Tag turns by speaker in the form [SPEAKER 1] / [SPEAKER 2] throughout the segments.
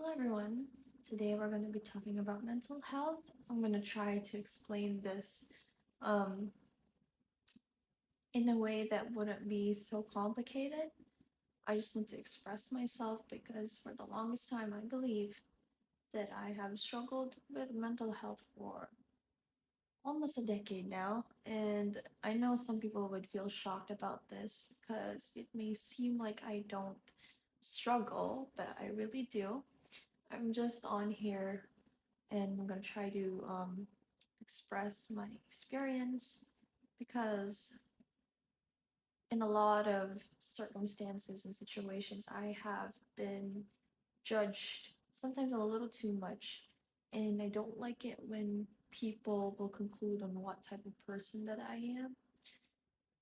[SPEAKER 1] Hello everyone. Today we're going to be talking about mental health. I'm going to try to explain this um, in a way that wouldn't be so complicated. I just want to express myself because for the longest time I believe that I have struggled with mental health for almost a decade now. And I know some people would feel shocked about this because it may seem like I don't struggle, but I really do. I'm just on here and I'm gonna try to express my experience because in a lot of circumstances and situations, I have been judged sometimes a little too much, and I don't like it when people will conclude on what type of person that I am.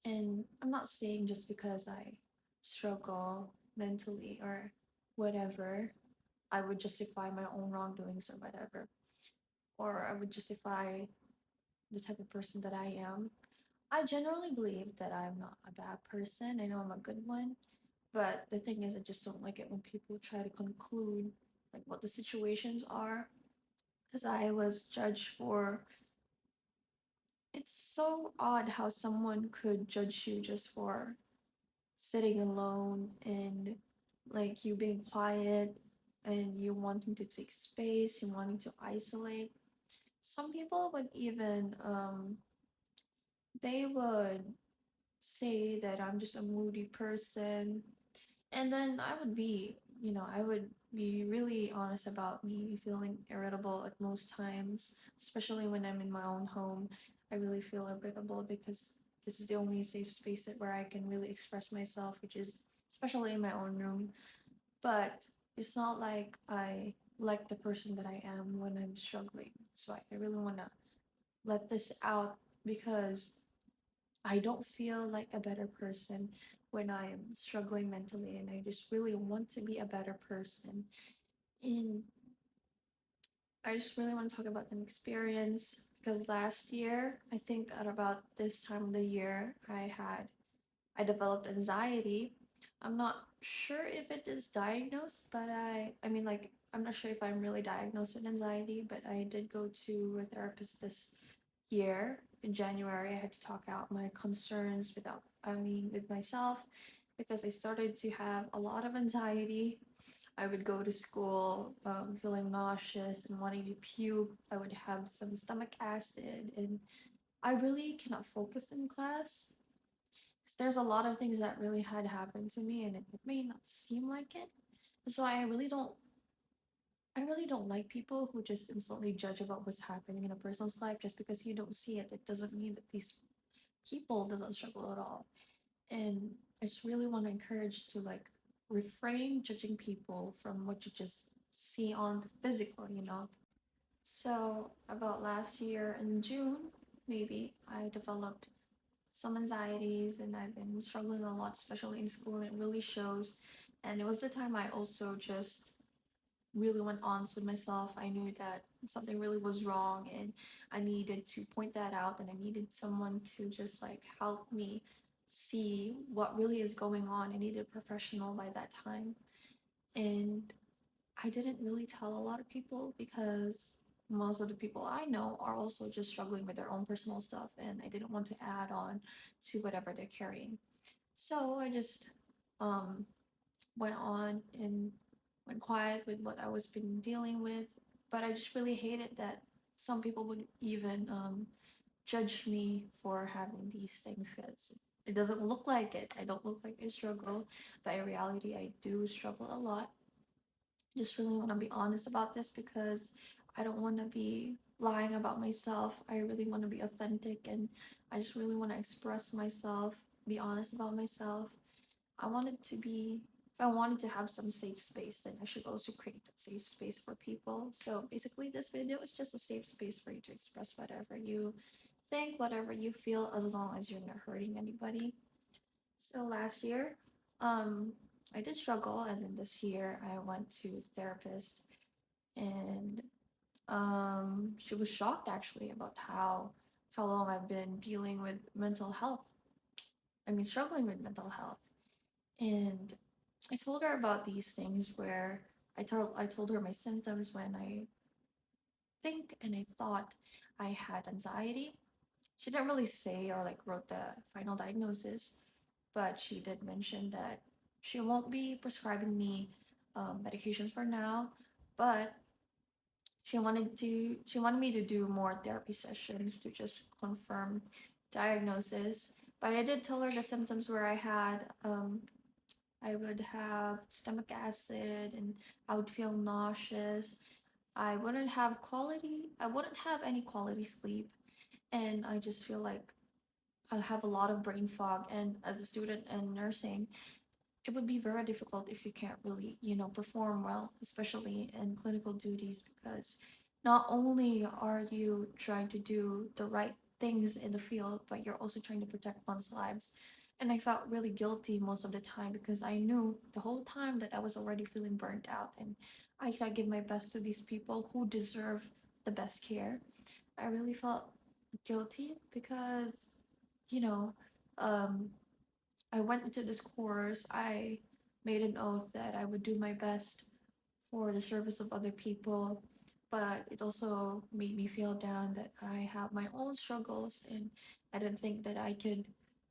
[SPEAKER 1] And I'm not saying just because I struggle mentally or whatever, I would justify my own wrongdoings or whatever, or I would justify the type of person that I am. I generally believe that I'm not a bad person. I know I'm a good one. But the thing is, I just don't like it when people try to conclude like what the situations are. Because I was judged for. It's so odd how someone could judge you just for sitting alone and like you being quiet and you wanting to take space, you wanting to isolate. Some people would even they would say that I'm just a moody person. And then I would be really honest about me feeling irritable at most times, especially when I'm in my own home. I really feel irritable because this is the only safe space where I can really express myself, which is especially in my own room. But it's not like I like the person that I am when I'm struggling. So I really want to let this out because I don't feel like a better person when I'm struggling mentally, and I just really want to be a better person. And I just really want to talk about an experience because last year, I think at about this time of the year, I developed anxiety. I'm not sure if it is diagnosed, but I'm not sure if I'm really diagnosed with anxiety, but I did go to a therapist this year in January. I had to talk out my concerns with myself because I started to have a lot of anxiety. I would go to school feeling nauseous and wanting to puke. I would have some stomach acid, and I really cannot focus in class because there's a lot of things that really had happened to me, and it may not seem like it. So I really don't like people who just instantly judge about what's happening in a person's life just because you don't see it. It doesn't mean that these people doesn't struggle at all. And I just really want to encourage to like refrain judging people from what you just see on the physical. So about last year in June, maybe I developed some anxieties and I've been struggling a lot, especially in school, and it really shows. And it was the time I also just really went honest with myself. I knew that something really was wrong and I needed to point that out and I needed someone to just like help me see what really is going on. I needed a professional by that time. And I didn't really tell a lot of people because most of the people I know are also just struggling with their own personal stuff and I didn't want to add on to whatever they're carrying. So I just um went on and went quiet with what I was been dealing with. But I just really hated that some people would even judge me for having these things because it doesn't look like it. I don't look like I struggle, but in reality, I do struggle a lot. Just really want to be honest about this because I don't want to be lying about myself. I really want to be authentic and I just really want to express myself, be honest about myself. I wanted to be, if I wanted to have some safe space, then I should also create that safe space for people. So basically, this video is just a safe space for you to express whatever you think, whatever you feel, as long as you're not hurting anybody. So last year, um, I did struggle, and then this year I went to a therapist, and she was shocked actually about how long I've been dealing with mental health. I mean, struggling with mental health. And I told her about these things where I told her my symptoms when I think and I thought I had anxiety. She didn't really say or like wrote the final diagnosis, but she did mention that she won't be prescribing me medications for now, but she wanted me to do more therapy sessions to just confirm diagnosis. But I did tell her the symptoms where I would have stomach acid and I would feel nauseous. I wouldn't have any quality sleep, and I just feel like I have a lot of brain fog. And as a student in nursing, it would be very difficult if you can't really, perform well, especially in clinical duties, because not only are you trying to do the right things in the field, but you're also trying to protect one's lives. And I felt really guilty most of the time because I knew the whole time that I was already feeling burnt out and I cannot give my best to these people who deserve the best care. I really felt guilty because, you know, um, I went into this course. I made an oath that I would do my best for the service of other people, but it also made me feel down that I have my own struggles and I didn't think that I could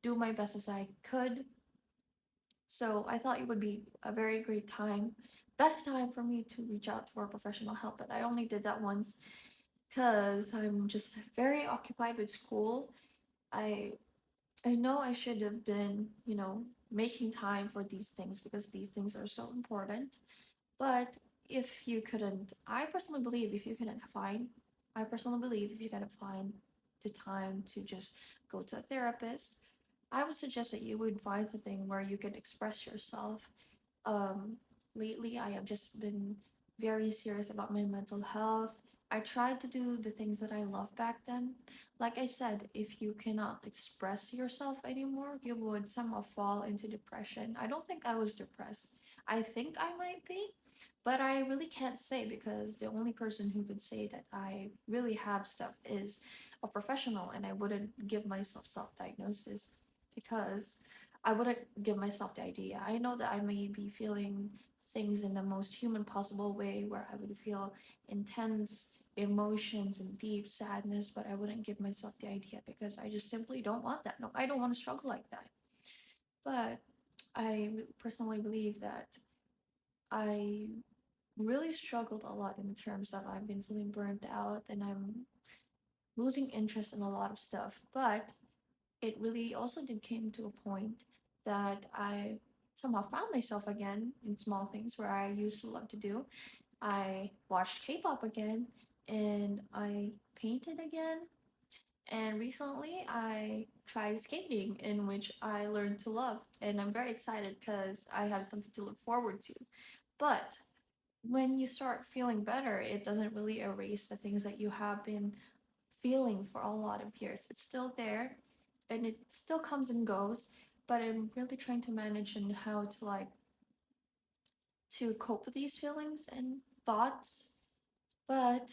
[SPEAKER 1] do my best as I could. So I thought it would be a very great time, best time for me to reach out for professional help, but I only did that once because I'm just very occupied with school. I I know I should have been, making time for these things because these things are so important. But if you couldn't, I personally believe if you couldn't find the time to just go to a therapist, I would suggest that you would find something where you could express yourself. um, Lately, I have just been very serious about my mental health. I tried to do the things that I loved back then. Like I said, if you cannot express yourself anymore, you would somehow fall into depression. I don't think I was depressed. I think I might be, but I really can't say because the only person who could say that I really have stuff is a professional, and I wouldn't give myself self diagnosis because I wouldn't give myself the idea. I know that I may be feeling things in the most human possible way where I would feel intense emotions and deep sadness, but I wouldn't give myself the idea because I just simply don't want that. No, I don't want to struggle like that. But personally believe that I really struggled a lot in terms of I've been feeling burnt out and I'm losing interest in a lot of stuff. But it really also did came to a point that I somehow found myself again in small things where I used to love to do. I watched K-pop again and I painted again. And recently I tried skating, in which I learned to love. And I'm very excited because I have something to look forward to. But when you start feeling better, it doesn't really erase the things that you have been feeling for a lot of years. It's still there and it still comes and goes, but I'm really trying to manage and how to cope with these feelings and thoughts. But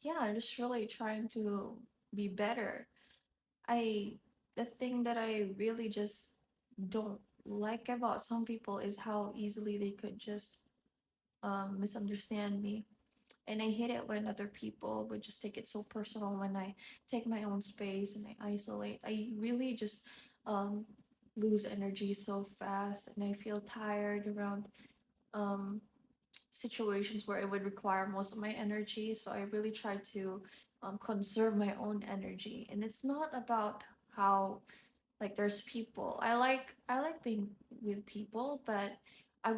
[SPEAKER 1] yeah, I'm just really trying to be better. I The thing that I really just don't like about some people is how easily they could just misunderstand me. And I hate it when other people would just take it so personal when I take my own space and I isolate. I really just um, lose energy so fast and I feel tired around um, situations where it would require most of my energy. So I really try to conserve my own energy. And it's not about how like there's people. I like being with people, but I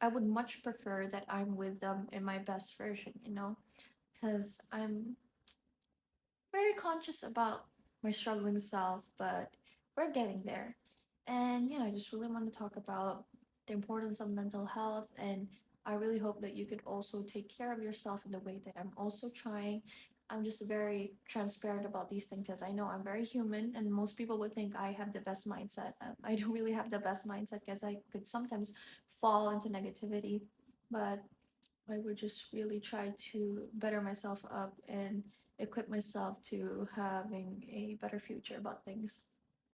[SPEAKER 1] would much prefer that I'm with them in my best version, because I'm very conscious about my struggling self, but we're getting there. And yeah, I just really want to talk about the importance of mental health, and I really hope that you could also take care of yourself in the way that I'm also trying. I'm just very transparent about these things because I know I'm very human, and most people would think I have the best mindset. I don't really have the best mindset because I could sometimes fall into negativity, but I would just really try to better myself up and equip myself to having a better future about things.